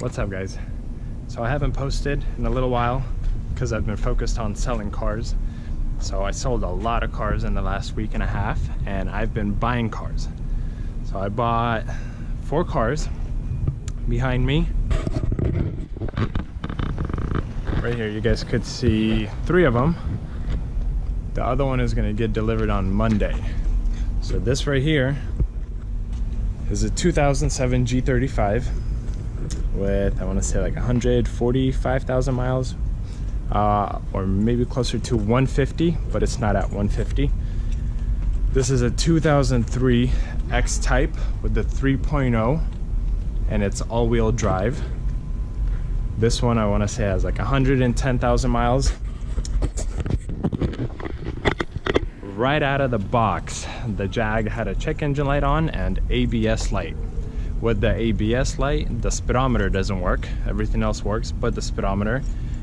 What's up, guys? So I haven't posted in a little while because I've been focused on selling cars. So I sold a lot of cars in the last week and a half, and I've been buying cars. So I bought 4 cars behind me. Right here, you guys could see 3 of them. The other one is gonna get delivered on Monday. So this right here is a 2007 G35 with, I want to say, like 145,000 miles, or maybe closer to 150, but it's not at 150. This is a 2003 X-Type with the 3.0, and it's all-wheel drive. This one I want to say has like 110,000 miles. Right out of the box, the Jag had a check engine light on and ABS light. With the ABS light, the speedometer doesn't work. Everything else works but the speedometer.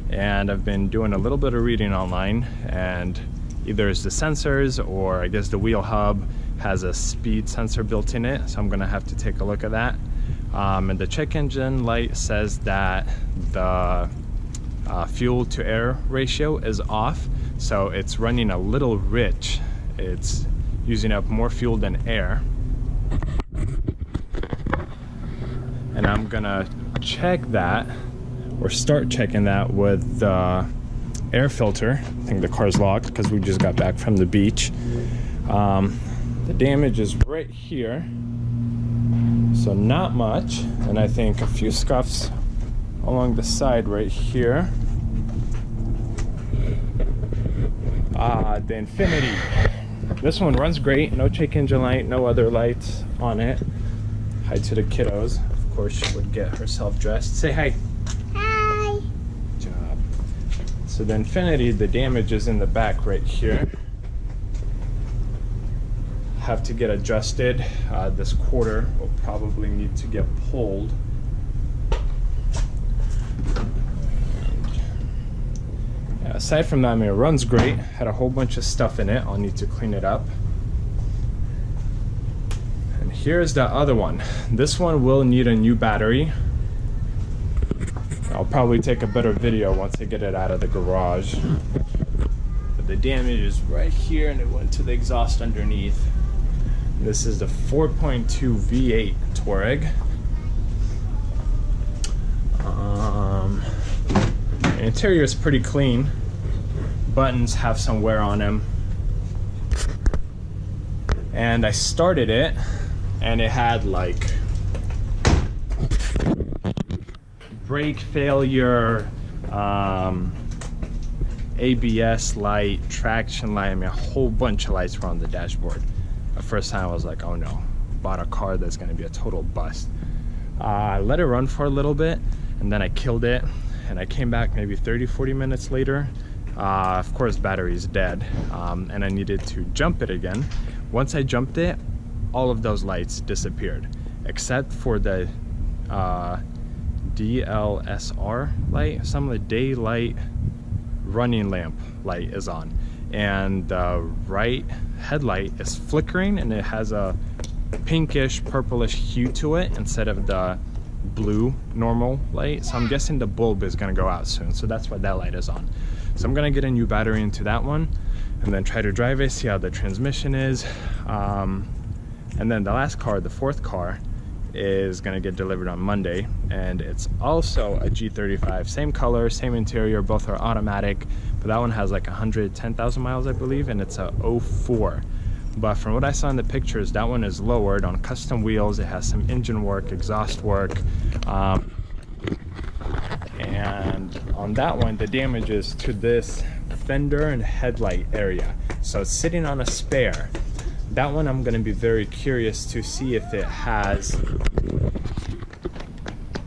And I've been doing a little bit of reading online, and either it's the sensors or I guess the wheel hub has a speed sensor built in it, so I'm gonna have to take a look at that. And the check engine light says that the fuel to air ratio is off, so it's running a little rich. It's using up more fuel than air. And I'm gonna check that, or start checking that, with the air filter. I think the car's locked because we just got back from the beach. The damage is right here, so not much, and I think a few scuffs along the side right here. The Infiniti. This one runs great, no check engine light, no other lights on it. Hi to the kiddos. Of course, she would get herself dressed. Say hi. Hi. Good job. So the Infiniti, the damage is in the back right here. Have to get adjusted. This quarter will probably need to get pulled. Aside from that, I mean, it runs great. Had a whole bunch of stuff in it. I'll need to clean it up. And here's the other one. This one will need a new battery. I'll probably take a better video once I get it out of the garage. But the damage is right here, and it went to the exhaust underneath. This is the 4.2 V8 Touareg. The interior is pretty clean. Buttons have some wear on them. And I started it, and it had like brake failure, ABS light, traction light. I mean, a whole bunch of lights were on the dashboard. The first time I was like, oh no, bought a car that's gonna be a total bust. I let it run for a little bit, and then I killed it, and I came back maybe 30-40 minutes later. Of course, battery's dead, and I needed to jump it again. Once I jumped it, all of those lights disappeared, except for the DLSR light. Some of the daylight running lamp light is on, and the right headlight is flickering, and it has a pinkish purplish hue to it instead of the blue normal light. So I'm guessing the bulb is going to go out soon, so that's why that light is on. So I'm going to get a new battery into that one and then try to drive it, see how the transmission is. And then the last car, the 4th car, is going to get delivered on Monday, and it's also a G35, same color, same interior, both are automatic, but that one has like 110,000 miles, I believe, and it's a 04. But from what I saw in the pictures, that one is lowered on custom wheels. It has some engine work, exhaust work, and on that one, the damage is to this fender and headlight area. So it's sitting on a spare. That one I'm gonna be very curious to see if it has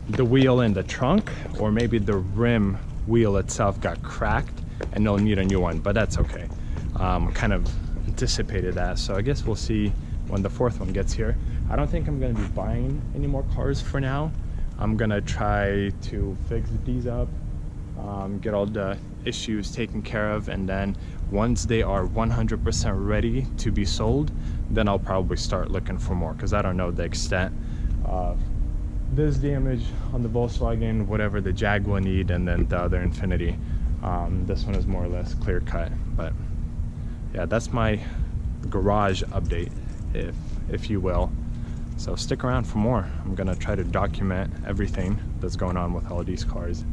the wheel in the trunk, or maybe the rim wheel itself got cracked and they'll need a new one, but that's okay. Kind of anticipated that, so I guess we'll see when the 4th one gets here. I don't think I'm gonna be buying any more cars for now. I'm gonna try to fix these up, get all the issues taken care of, and then once they are 100% ready to be sold, then I'll probably start looking for more, because I don't know the extent of this damage on the Volkswagen, whatever the Jaguar need, and then the other Infiniti. This one is more or less clear cut. But yeah, that's my garage update, if you will. So stick around for more. I'm gonna try to document everything that's going on with all these cars.